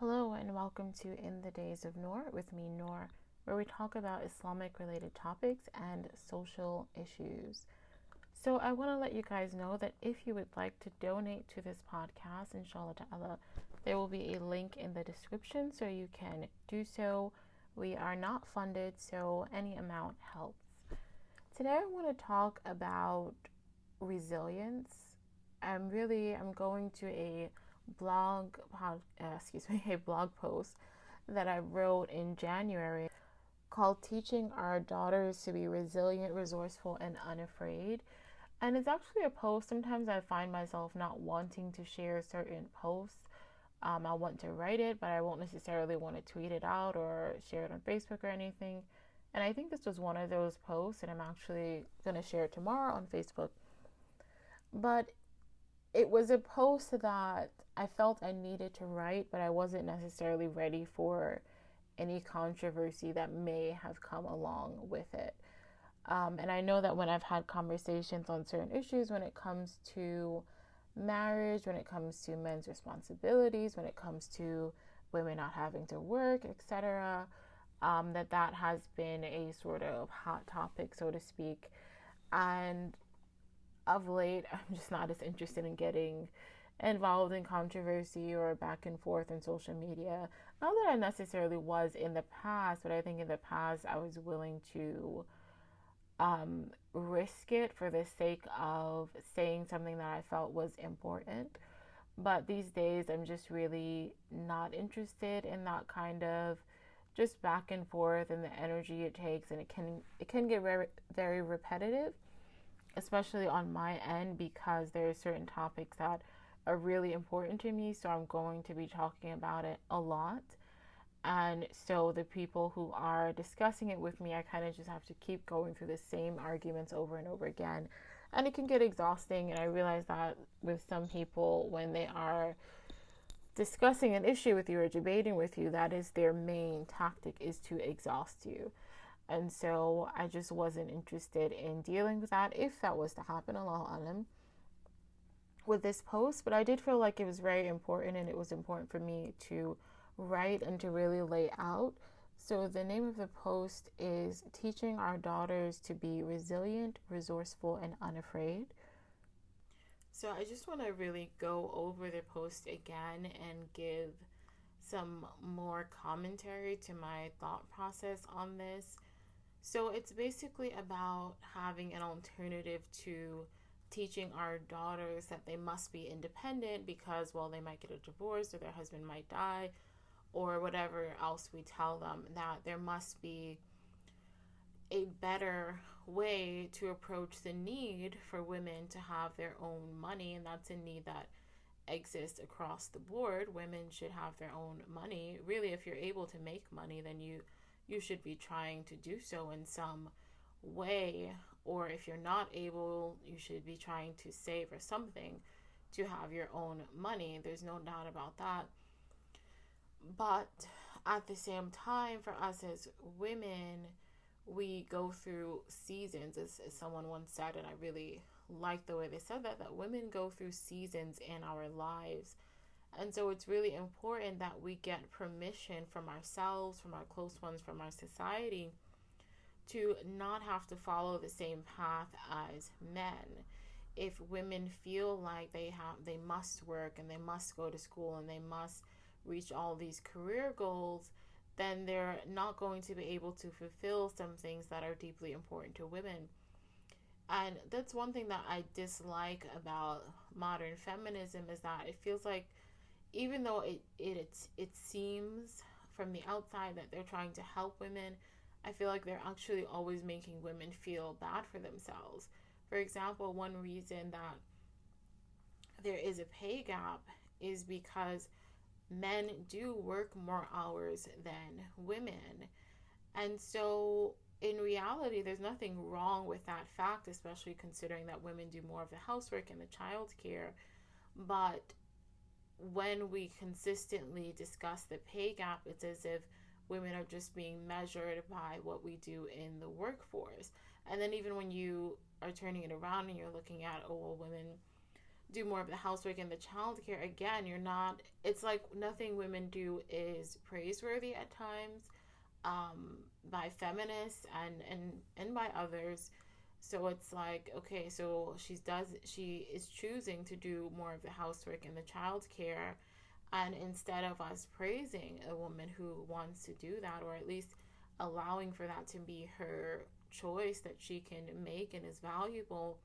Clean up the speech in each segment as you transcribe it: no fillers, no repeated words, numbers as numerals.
Hello and welcome to In the Days of Noor with me, Noor, where we talk about Islamic related topics and social issues. So, I want to let you guys know that if you would like to donate to this podcast, inshallah ta'ala, there will be a link in the description so you can do so. We are not funded, so any amount helps. Today, I want to talk about resilience. I'm going to a a blog post that I wrote in January called Teaching Our Daughters to Be Resilient, Resourceful and Unafraid. And it's actually a post. Sometimes I find myself not wanting to share certain posts. I want to write it, but I won't necessarily want to tweet it out or share it on Facebook or anything. And I think this was one of those posts, and I'm actually going to share it tomorrow on Facebook. But it was a post that I felt I needed to write, but I wasn't necessarily ready for any controversy that may have come along with it. And I know that when I've had conversations on certain issues, when it comes to marriage, when it comes to men's responsibilities, when it comes to women not having to work, etc., that has been a sort of hot topic, so to speak. And of late, I'm just not as interested in getting involved in controversy or back and forth in social media. Not that I necessarily was in the past, but I think in the past I was willing to risk it for the sake of saying something that I felt was important. But these days, I'm just really not interested in that kind of just back and forth and the energy it takes, and it can get very very repetitive, especially on my end, because there are certain topics that are really important to me, so I'm going to be talking about it a lot. And so the people who are discussing it with me, I kind of just have to keep going through the same arguments over and over again. And it can get exhausting. And I realize that with some people, when they are discussing an issue with you or debating with you, that is their main tactic, is to exhaust you. And so I just wasn't interested in dealing with that if that was to happen, Allahu Alam, with this post. But I did feel like it was very important, and it was important for me to write and to really lay out. So the name of the post is Teaching Our Daughters to Be Resilient, Resourceful and Unafraid. So I just want to really go over the post again and give some more commentary to my thought process on this. So it's basically about having an alternative to teaching our daughters that they must be independent because, well, they might get a divorce or their husband might die or whatever else we tell them, that there must be a better way to approach the need for women to have their own money. And that's a need that exists across the board. Women should have their own money. Really, if you're able to make money, then you should be trying to do so in some way. Or if you're not able, you should be trying to save or something to have your own money. There's no doubt about that. But at the same time, for us as women, we go through seasons, as someone once said, and I really like the way they said that women go through seasons in our lives. And so it's really important that we get permission from ourselves, from our close ones, from our society, to not have to follow the same path as men. If women feel like they must work and they must go to school and they must reach all these career goals, then they're not going to be able to fulfill some things that are deeply important to women. And that's one thing that I dislike about modern feminism, is that it feels like, even though it seems from the outside that they're trying to help women, I feel like they're actually always making women feel bad for themselves. For example, one reason that there is a pay gap is because men do work more hours than women. And so in reality, there's nothing wrong with that fact, especially considering that women do more of the housework and the child care. But when we consistently discuss the pay gap, it's as if women are just being measured by what we do in the workforce. And then even when you are turning it around and you're looking at, oh, well, women do more of the housework and the childcare, again, you're not, it's like nothing women do is praiseworthy at times, by feminists and by others. So it's like, okay, so she is choosing to do more of the housework and the childcare, and instead of us praising a woman who wants to do that, or at least allowing for that to be her choice that she can make and is valuable,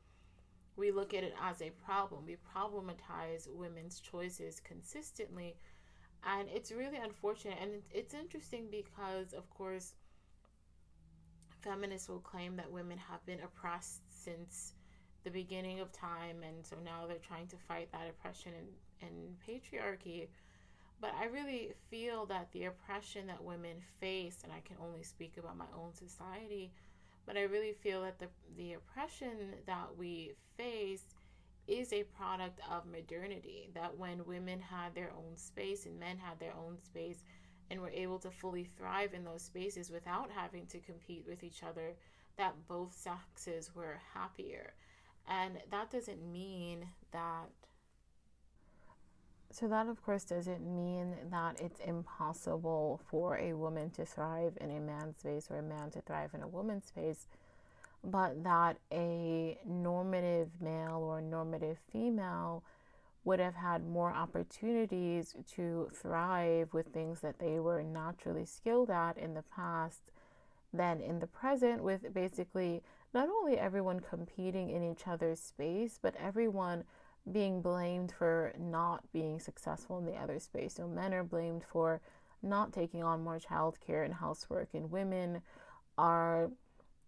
we look at it as a problem. We problematize women's choices consistently. And it's really unfortunate. And it's interesting because, of course, feminists will claim that women have been oppressed since the beginning of time. And so now they're trying to fight that oppression and patriarchy. But I really feel that the oppression that women face, and I can only speak about my own society, but I really feel that the oppression that we face is a product of modernity. That when women had their own space and men had their own space and were able to fully thrive in those spaces without having to compete with each other, that both sexes were happier. And that doesn't mean that. So, that of course doesn't mean that it's impossible for a woman to thrive in a man's space or a man to thrive in a woman's space, but that a normative male or normative female would have had more opportunities to thrive with things that they were naturally skilled at in the past than in the present, with basically not only everyone competing in each other's space, but everyone being blamed for not being successful in the other space. So men are blamed for not taking on more childcare and housework, and women are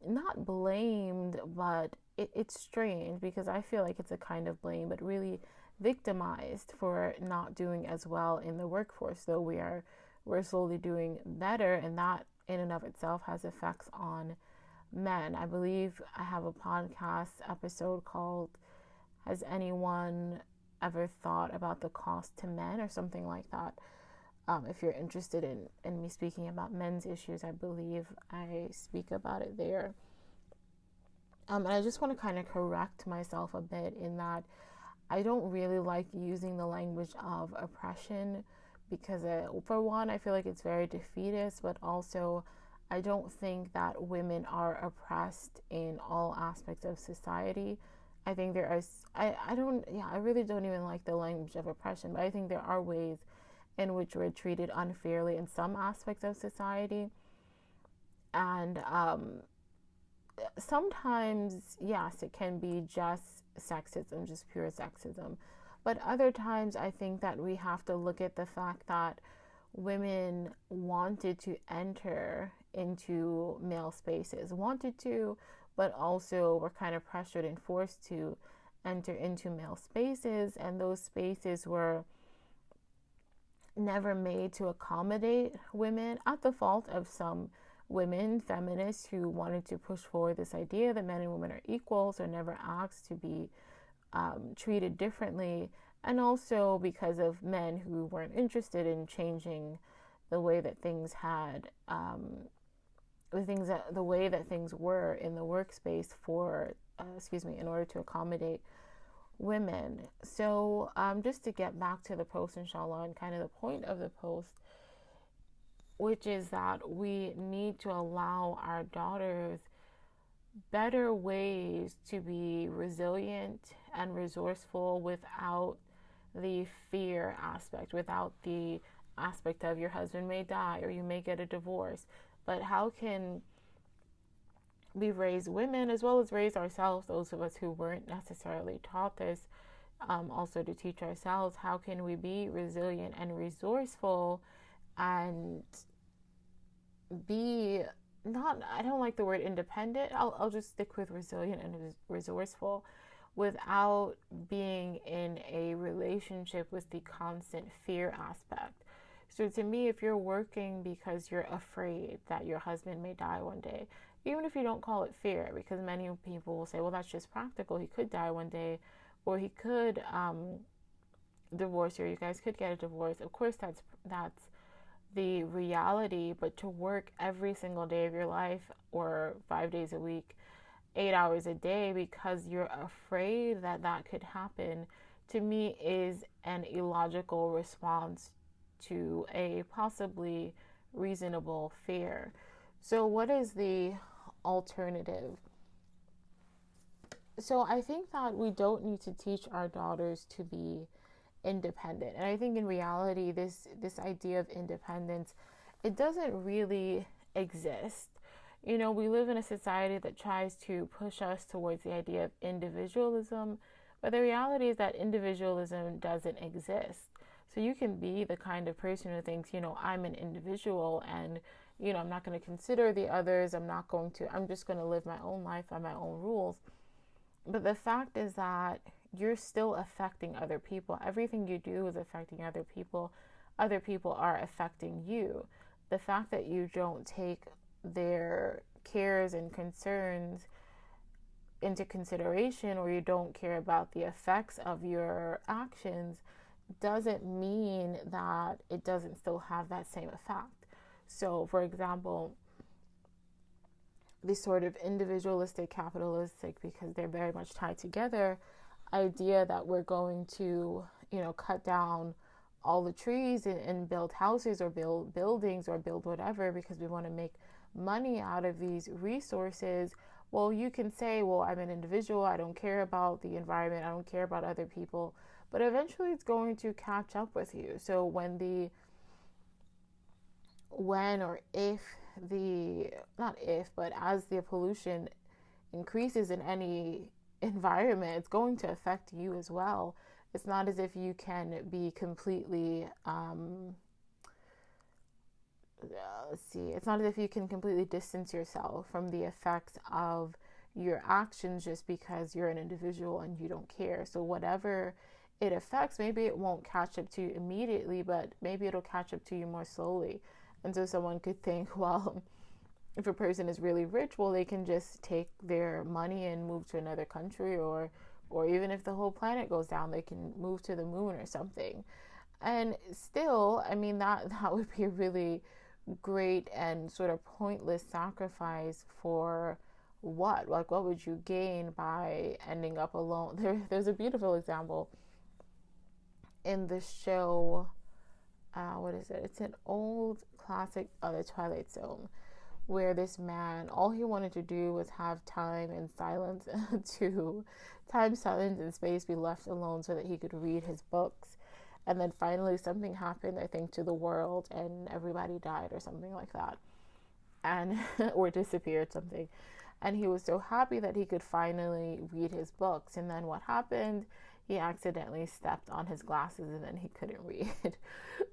not blamed, but it's strange because I feel like it's a kind of blame, but really victimized for not doing as well in the workforce, though we're slowly doing better, and that in and of itself has effects on men. I believe I have a podcast episode called "Has anyone ever thought about the cost to men?" or something like that. If you're interested in me speaking about men's issues, I believe I speak about it there. And I just want to kind of correct myself a bit in that I don't really like using the language of oppression because, for one, I feel like it's very defeatist, but also I don't think that women are oppressed in all aspects of society. I think there are, I really don't even like the language of oppression, but I think there are ways in which we're treated unfairly in some aspects of society. And sometimes, yes, it can be just sexism, just pure sexism. But other times, I think that we have to look at the fact that women wanted to enter into male spaces, wanted to, but also were kind of pressured and forced to enter into male spaces. And those spaces were never made to accommodate women, at the fault of some women, feminists, who wanted to push forward this idea that men and women are equals, or never asked to be treated differently, and also because of men who weren't interested in changing the way that things had, the way that things were in the workspace for, in order to accommodate women. So just to get back to the post, inshallah, and kind of the point of the post, which is that we need to allow our daughters better ways to be resilient and resourceful without the fear aspect, without the aspect of your husband may die or you may get a divorce. But how can we raise women as well as raise ourselves, those of us who weren't necessarily taught this, also to teach ourselves, how can we be resilient and resourceful and be not, I don't like the word independent, I'll just stick with resilient and resourceful, without being in a relationship with the constant fear aspect. So to me, if you're working because you're afraid that your husband may die one day, even if you don't call it fear, because many people will say, well, that's just practical, he could die one day, or he could divorce you, or you guys could get a divorce. Of course, that's the reality, but to work every single day of your life, or 5 days a week, 8 hours a day, because you're afraid that that could happen to me is an illogical response to a possibly reasonable fear. So, what is the alternative? So, I think that we don't need to teach our daughters to be independent. And I think in reality, this idea of independence, it doesn't really exist. We live in a society that tries to push us towards the idea of individualism, but the reality is that individualism doesn't exist. So you can be the kind of person who thinks, I'm an individual and, I'm not going to consider the others. I'm just going to live my own life by my own rules. But the fact is that you're still affecting other people. Everything you do is affecting other people. Other people are affecting you. The fact that you don't take their cares and concerns into consideration, or you don't care about the effects of your actions, doesn't mean that it doesn't still have that same effect. So, for example, this sort of individualistic, capitalistic, because they're very much tied together, idea that we're going to, cut down all the trees and build houses or build buildings or build whatever because we want to make money out of these resources. Well, you can say, well, I'm an individual. I don't care about the environment. I don't care about other people. But eventually it's going to catch up with you. So as the pollution increases in any environment, it's going to affect you as well. It's not as if you can be completely, it's not as if you can completely distance yourself from the effects of your actions just because you're an individual and you don't care. So whatever it affects, maybe it won't catch up to you immediately, but maybe it'll catch up to you more slowly. And so someone could think, well, if a person is really rich, well, they can just take their money and move to another country, or even if the whole planet goes down, they can move to the moon or something. And still, I mean, that would be a really great and sort of pointless sacrifice for what? Like, what would you gain by ending up alone? There's a beautiful example in the show. What is it? It's an old classic, The Twilight Zone, where this man, all he wanted to do was have time and silence silence and space, be left alone so that he could read his books. And then finally something happened, I think, to the world, and everybody died or something like that, and or disappeared, something. And he was so happy that he could finally read his books. And then what happened? He accidentally stepped on his glasses and then he couldn't read.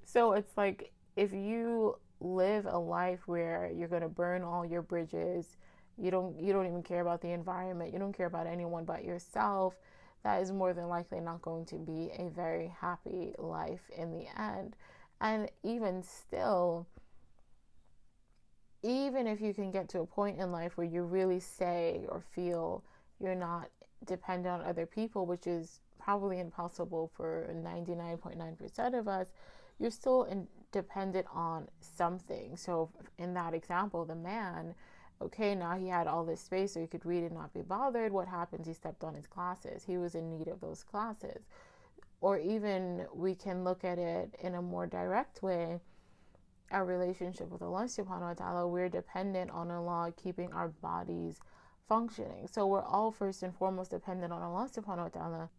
So it's like, if you live a life where you're going to burn all your bridges, you don't even care about the environment, you don't care about anyone but yourself, that is more than likely not going to be a very happy life in the end. And even still, even if you can get to a point in life where you really say or feel you're not dependent on other people, which is probably impossible for 99.9% of us, you're still dependent on something. So in that example, the man, okay, now he had all this space so he could read and not be bothered. What happens? He stepped on his glasses. He was in need of those glasses. Or even we can look at it in a more direct way. Our relationship with Allah subhanahu wa ta'ala, we're dependent on Allah keeping our bodies functioning. So we're all first and foremost dependent on Allah subhanahu wa ta'ala,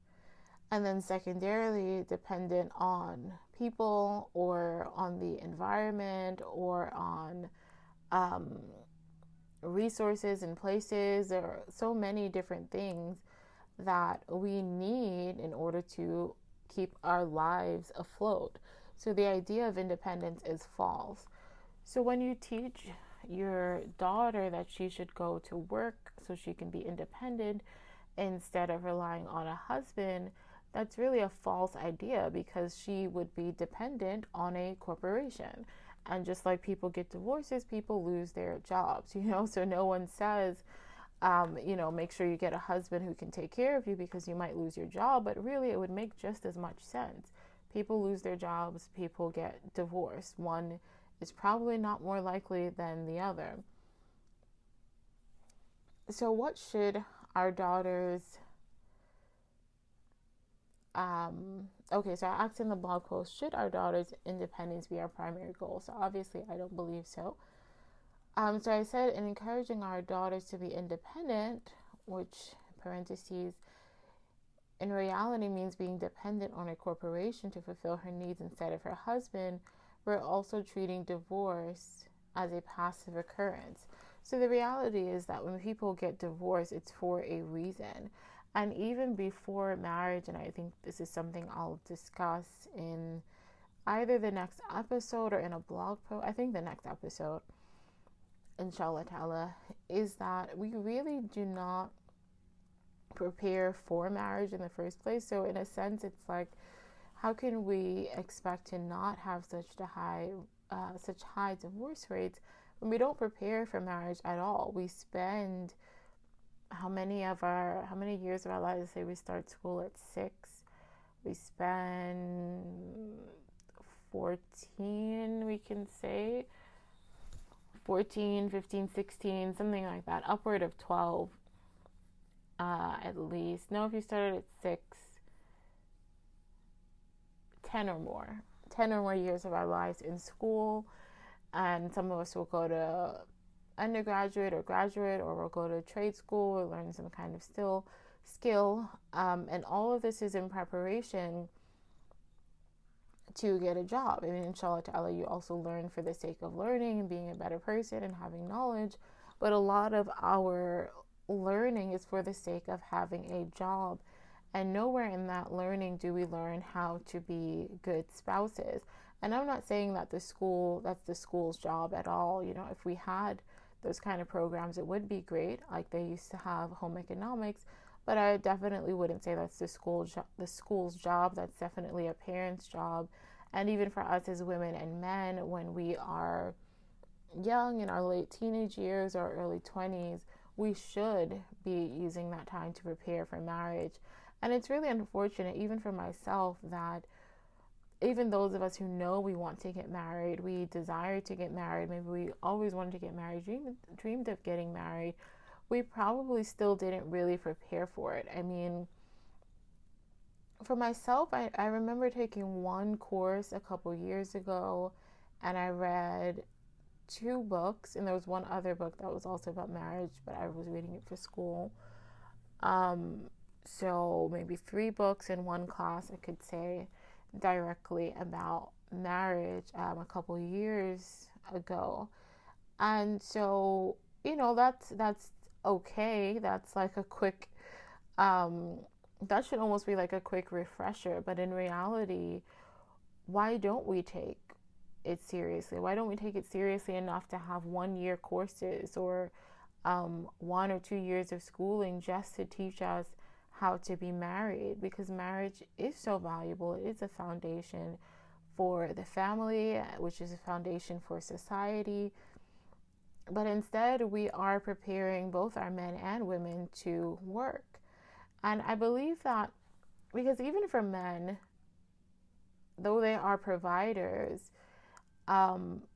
and then secondarily dependent on people or on the environment or on resources and places. There are so many different things that we need in order to keep our lives afloat. So the idea of independence is false. So when you teach your daughter that she should go to work so she can be independent instead of relying on a husband, that's really a false idea, because she would be dependent on a corporation. And just like people get divorces, people lose their jobs, so no one says, make sure you get a husband who can take care of you because you might lose your job. But really, it would make just as much sense. People lose their jobs, people get divorced. One is probably not more likely than the other. So what should our daughters Okay, so I asked in the blog post, should our daughter's independence be our primary goal? So obviously I don't believe so. So I said, in encouraging our daughters to be independent, which parentheses in reality means being dependent on a corporation to fulfill her needs instead of her husband, we're also treating divorce as a passive occurrence. So the reality is that when people get divorced, it's for a reason. And even before marriage, and I think this is something I'll discuss in either the next episode or in a blog post, I think the next episode, inshallah ta'ala, is that we really do not prepare for marriage in the first place. So in a sense, it's like, how can we expect to not have such high divorce rates when we don't prepare for marriage at all? We spend how many years of our lives? Say we start school at 6, we spend 14, we can say 14, 15, 16, something like that, upward of 12 at least. No, if you started at 6, 10 or more years of our lives in school. And some of us will go to undergraduate or graduate, or we'll go to trade school or learn some kind of skill. And all of this is in preparation to get a job. I mean, inshallah ta'ala, you also learn for the sake of learning and being a better person and having knowledge. But a lot of our learning is for the sake of having a job. And nowhere in that learning do we learn how to be good spouses. And I'm not saying that that's the school's job at all. You know, if we had those kind of programs, it would be great. Like they used to have home economics, but I definitely wouldn't say that's the school's job. That's definitely a parent's job. And even for us as women and men, when we are young, in our late teenage years or early 20s, we should be using that time to prepare for marriage. And it's really unfortunate, even for myself, that even those of us who know we want to get married, we desire to get married, maybe we always wanted to get married, dreamed of getting married, we probably still didn't really prepare for it. I mean, for myself, I remember taking one course a couple years ago, and I read 2 books, and there was one other book that was also about marriage, but I was reading it for school. So maybe 3 books in one class, I could say, directly about marriage a couple years ago. And so, you know, that's okay. That's like a quick that should almost be like a quick refresher. But in reality, why don't we take it seriously? Why don't we take it seriously enough to have 1-year courses or 1 or 2 years of schooling just to teach us how to be married? Because marriage is so valuable. It is a foundation for the family, which is a foundation for society. But instead, we are preparing both our men and women to work. And I believe that because even for men, though they are providers,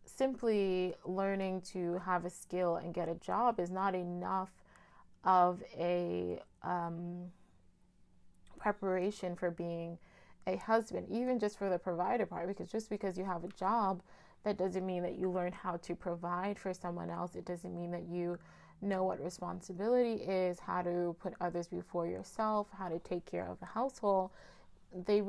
simply learning to have a skill and get a job is not enough of a preparation for being a husband, even just for the provider part. Because just because you have a job, that doesn't mean that you learn how to provide for someone else. It doesn't mean that you know what responsibility is, how to put others before yourself, how to take care of the household. They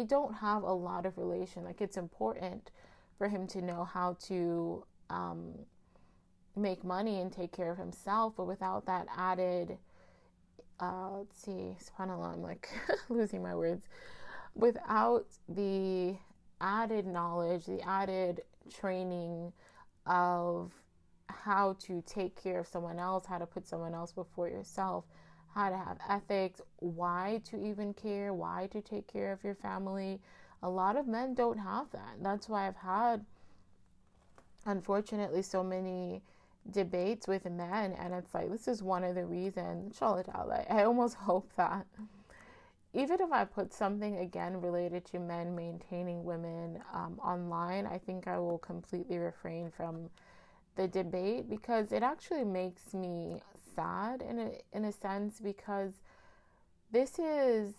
don't have a lot of relation. Like, it's important for him to know how to make money and take care of himself, but without that added subhanAllah, I'm like losing my words. Without the added knowledge, the added training of how to take care of someone else, how to put someone else before yourself, how to have ethics, why to even care, why to take care of your family. A lot of men don't have that. That's why I've had, unfortunately, so many debates with men, and it's like, this is one of the reasons, inshallah ta'ala, I almost hope that even if I put something again related to men maintaining women online, I think I will completely refrain from the debate, because it actually makes me sad in a sense, because this is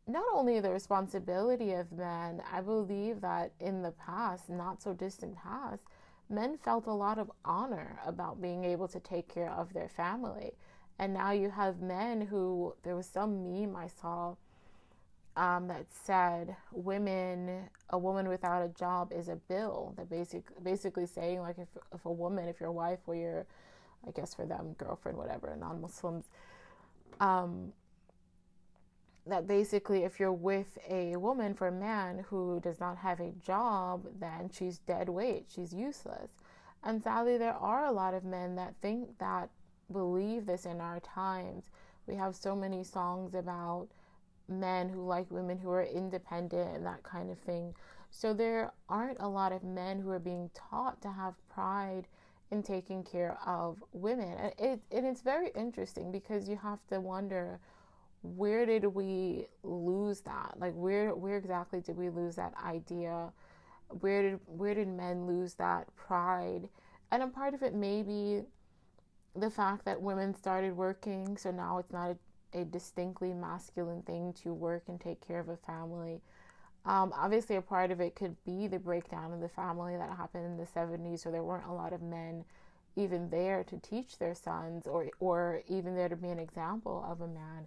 not only the responsibility of men. I believe that in the past, not so distant past, men felt a lot of honor about being able to take care of their family. And now you have men who, there was some meme I saw that said, a woman without a job is a bill. That basically saying, like, if a woman, if your wife or your, I guess for them, girlfriend, whatever, non-Muslims, that basically if you're with a woman, for a man who does not have a job, then she's dead weight, she's useless. And sadly, there are a lot of men that think that, believe this in our times. We have so many songs about men who like women who are independent and that kind of thing. So there aren't a lot of men who are being taught to have pride in taking care of women. And it's very interesting, because you have to wonder, where did we lose that? Like, where exactly did we lose that idea? Where did men lose that pride? And a part of it may be the fact that women started working, so now it's not a distinctly masculine thing to work and take care of a family. Obviously, a part of it could be the breakdown of the family that happened in the 70s, so there weren't a lot of men even there to teach their sons, or even there to be an example of a man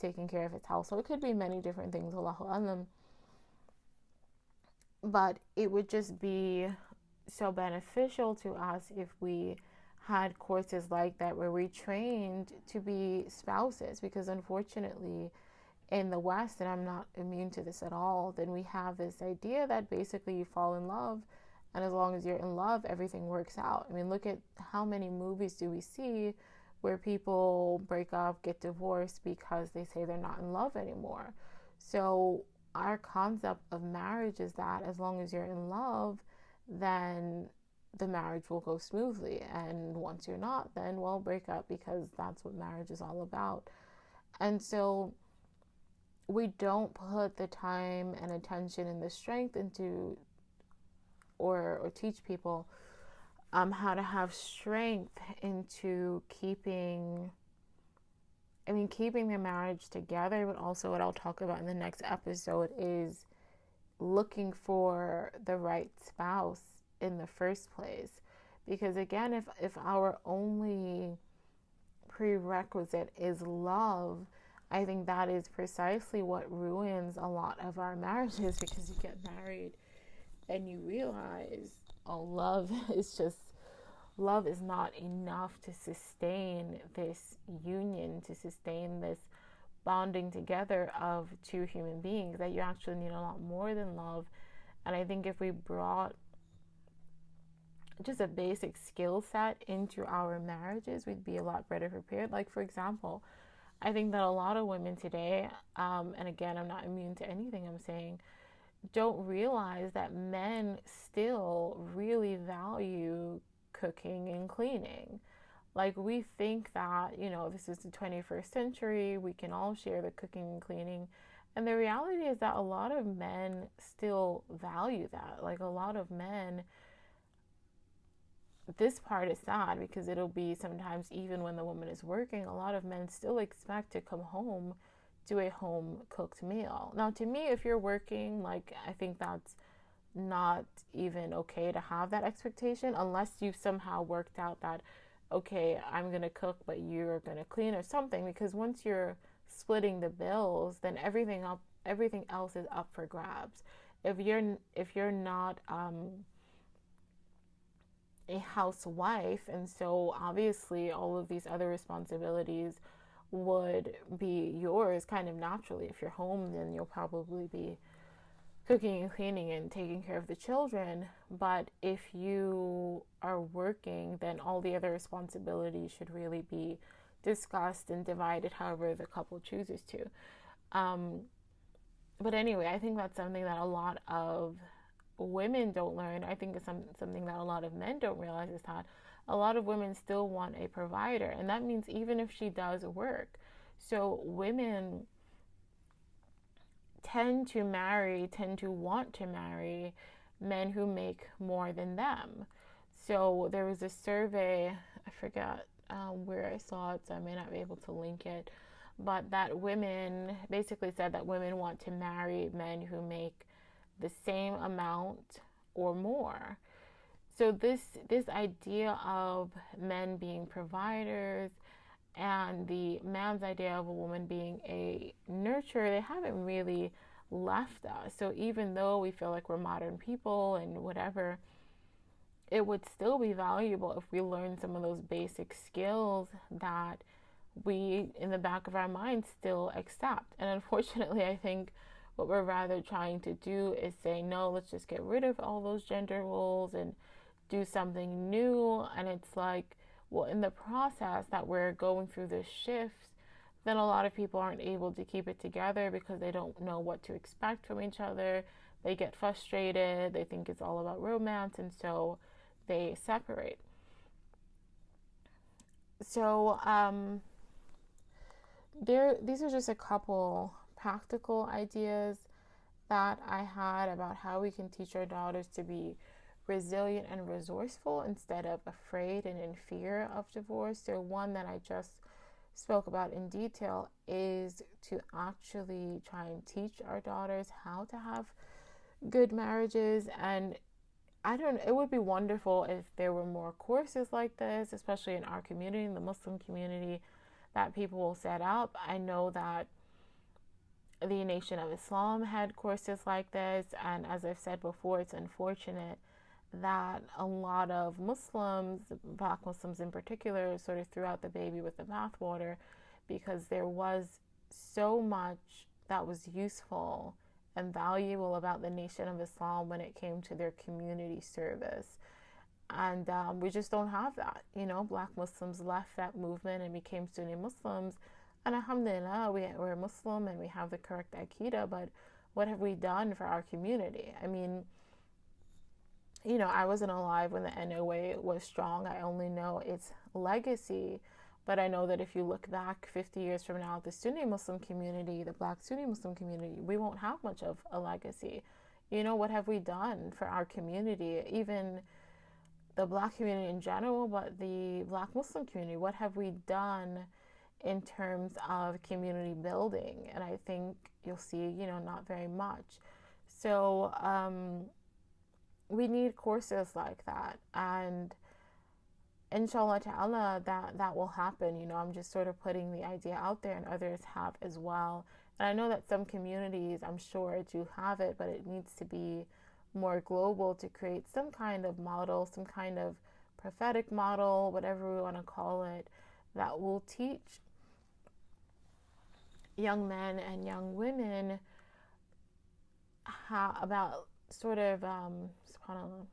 taking care of his household. It could be many different things, Allahu Alam. But it would just be so beneficial to us if we had courses like that where we trained to be spouses, because unfortunately in the West, and I'm not immune to this at all, then we have this idea that basically you fall in love, and as long as you're in love, everything works out. I mean, look at how many movies do we see where people break up, get divorced because they say they're not in love anymore. So our concept of marriage is that as long as you're in love, then the marriage will go smoothly. And once you're not, then, well, break up, because that's what marriage is all about. And so we don't put the time and attention and the strength into, or teach people how to have strength into keeping their marriage together. But also, what I'll talk about in the next episode is looking for the right spouse in the first place. Because again, if our only prerequisite is love, I think that is precisely what ruins a lot of our marriages, because you get married and you realize, oh, love is not enough to sustain this union, to sustain this bonding together of two human beings, that you actually need a lot more than love. And I think if we brought just a basic skill set into our marriages, we'd be a lot better prepared. Like, for example, I think that a lot of women today, and again, I'm not immune to anything I'm saying, don't realize that men still really value cooking and cleaning. Like, we think that, this is the 21st century, we can all share the cooking and cleaning. And the reality is that a lot of men still value that. Like, a lot of men, this part is sad, because it'll be sometimes even when the woman is working, a lot of men still expect to come home to a home cooked meal. Now, to me, if you're working, like, I think that's not even okay to have that expectation, unless you've somehow worked out that, okay, I'm gonna cook but you're gonna clean or something. Because once you're splitting the bills, then everything else is up for grabs. If you're not a housewife, and so obviously all of these other responsibilities would be yours kind of naturally. If you're home, then you'll probably be cooking and cleaning and taking care of the children. But if you are working, then all the other responsibilities should really be discussed and divided however the couple chooses to. But anyway, I think that's something that a lot of women don't learn. I think it's something that a lot of men don't realize, is that a lot of women still want a provider, and that means even if she does work. So women tend to want to marry men who make more than them. So there was a survey, I forgot where I saw it, so I may not be able to link it, but that women basically said that women want to marry men who make the same amount or more. So this idea of men being providers and the man's idea of a woman being a nurturer, they haven't really left us. So even though we feel like we're modern people and whatever, it would still be valuable if we learn some of those basic skills that we, in the back of our minds, still accept. And unfortunately, I think what we're rather trying to do is say, no, let's just get rid of all those gender roles and do something new. And it's like, well, in the process that we're going through this shift, then a lot of people aren't able to keep it together because they don't know what to expect from each other. They get frustrated, they think it's all about romance, and so they separate. So, these are just a couple practical ideas that I had about how we can teach our daughters to be resilient and resourceful instead of afraid and in fear of divorce. So one that I just spoke about in detail is to actually try and teach our daughters how to have good marriages. And it would be wonderful if there were more courses like this, especially in our community, in the Muslim community, that people will set up. I know that the Nation of Islam had courses like this, and as I've said before, it's unfortunate that a lot of Muslims, Black Muslims in particular, sort of threw out the baby with the bathwater, because there was so much that was useful and valuable about the Nation of Islam when it came to their community service. And we just don't have that. Black Muslims left that movement and became Sunni Muslims. And alhamdulillah, we're Muslim and we have the correct Aqidah, but what have we done for our community? I mean, I wasn't alive when the NOA was strong. I only know its legacy. But I know that if you look back 50 years from now, the Sunni Muslim community, the Black Sunni Muslim community, we won't have much of a legacy. What have we done for our community? Even the Black community in general, but the Black Muslim community, what have we done in terms of community building? And I think you'll see, not very much. So we need courses like that. And inshallah ta'ala, that will happen. I'm just sort of putting the idea out there, and others have as well. And I know that some communities, I'm sure, do have it, but it needs to be more global to create some kind of model, some kind of prophetic model, whatever we want to call it, that will teach young men and young women about sort of, subhanAllah,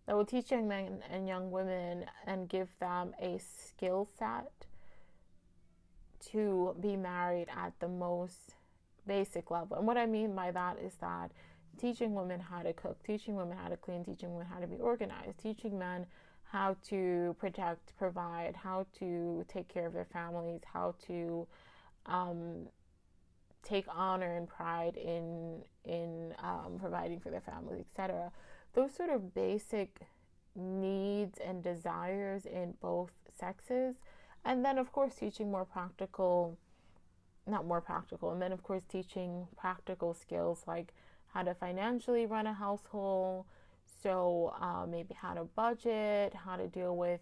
that will teach young men and young women and give them a skill set to be married at the most basic level. And what I mean by that is that teaching women how to cook, teaching women how to clean, teaching women how to be organized, teaching men how to protect, provide, how to take care of their families, how to take honor and pride in providing for their families, etc. Those sort of basic needs and desires in both sexes. And then, of course, teaching and then, of course, teaching practical skills like how to financially run a household. So maybe how to budget, how to deal with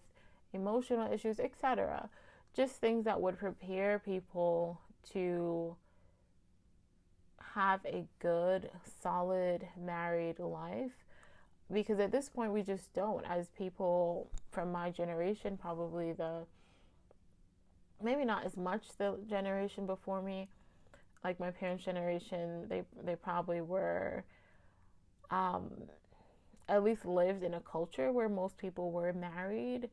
emotional issues, etc. Just things that would prepare people to have a good, solid married life. Because at this point, we just don't. As people from my generation, probably maybe not as much the generation before me, like my parents' generation, they probably were, at least lived in a culture where most people were married.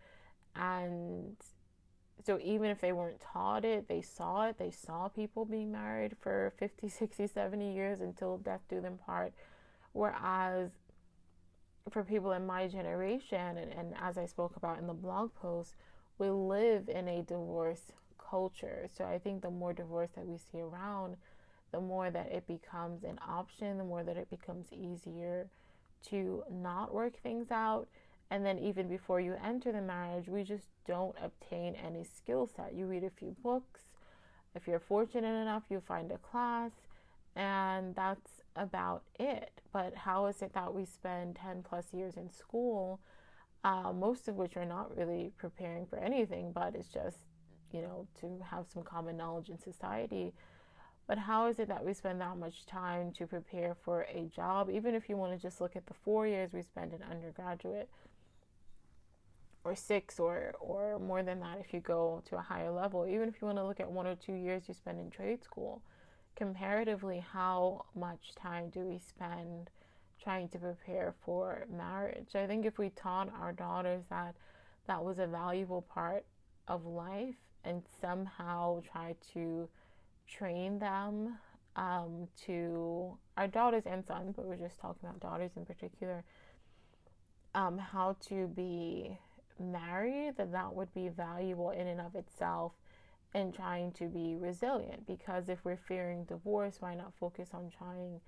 And so even if they weren't taught it, they saw it. They saw people being married for 50, 60, 70 years until death do them part. Whereas for people in my generation, and as I spoke about in the blog post, we live in a divorce culture. So I think the more divorce that we see around, the more that it becomes an option, the more that it becomes easier to not work things out. And then even before you enter the marriage, we just don't obtain any skill set. You read a few books, If you're fortunate enough, you find a class, and that's about it. But how is it that we spend 10 plus years in school, most of which are not really preparing for anything, but it's just, to have some common knowledge in society? But how is it that we spend that much time to prepare for a job? Even if you want to just look at the 4 years we spend in undergraduate, or 6, or more than that if you go to a higher level. Even if you want to look at 1 or 2 years you spend in trade school, comparatively, how much time do we spend trying to prepare for marriage? I think if we taught our daughters that that was a valuable part of life, and somehow try to train them, to our daughters and sons, but we're just talking about daughters in particular, how to be married, that would be valuable in and of itself, and trying to be resilient. Because if we're fearing divorce, why not focus on trying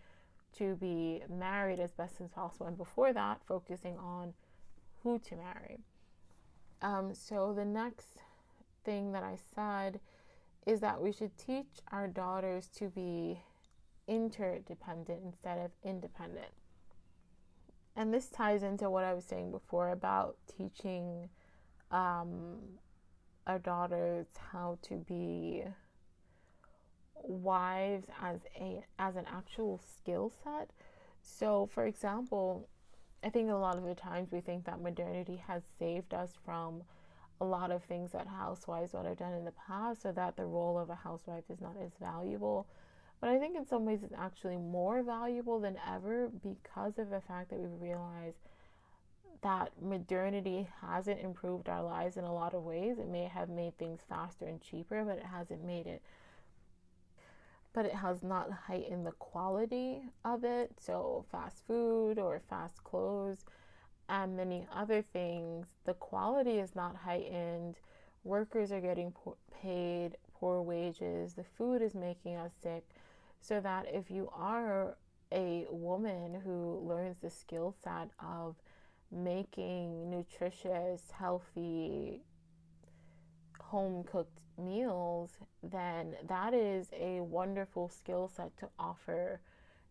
to be married as best as possible, and before that focusing on who to marry. So the next thing that I said is that we should teach our daughters to be interdependent instead of independent. And this ties into what I was saying before about teaching our daughters how to be wives as an actual skill set. So, for example, I think a lot of the times we think that modernity has saved us from a lot of things that housewives would have done in the past, so that the role of a housewife is not as valuable. But I think in some ways it's actually more valuable than ever, because of the fact that we've realized that modernity hasn't improved our lives in a lot of ways. It may have made things faster and cheaper, but it has not heightened the quality of it. So fast food or fast clothes and many other things, the quality is not heightened. Workers are getting paid poor wages. The food is making us sick. So that if you are a woman who learns the skill set of making nutritious, healthy, home-cooked meals, then that is a wonderful skill set to offer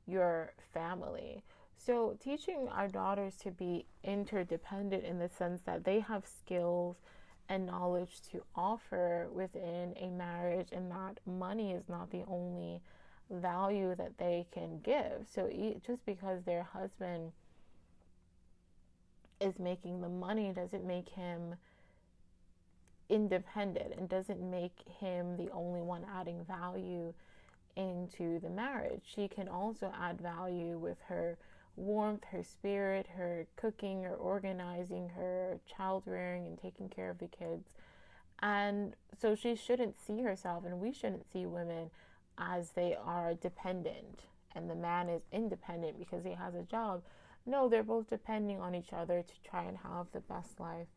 your family. So teaching our daughters to be interdependent in the sense that they have skills and knowledge to offer within a marriage, and that money is not the only value that they can give. So just because their husband is making the money doesn't make him independent, and doesn't make him the only one adding value into the marriage. She can also add value with her warmth, her spirit, her cooking, her organizing, her child rearing and taking care of the kids. And so she shouldn't see herself, and we shouldn't see women as they are dependent and the man is independent because he has a job. No, they're both depending on each other to try and have the best life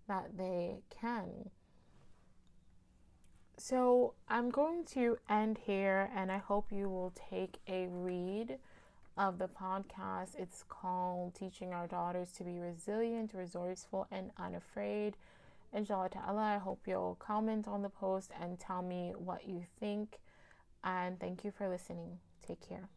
that they can. So I'm going to end here, and I hope you will take a read of the podcast. It's called Teaching Our Daughters to Be Resilient, Resourceful, and Unafraid. Inshallah ta'ala, I hope you'll comment on the post and tell me what you think. And thank you for listening. Take care.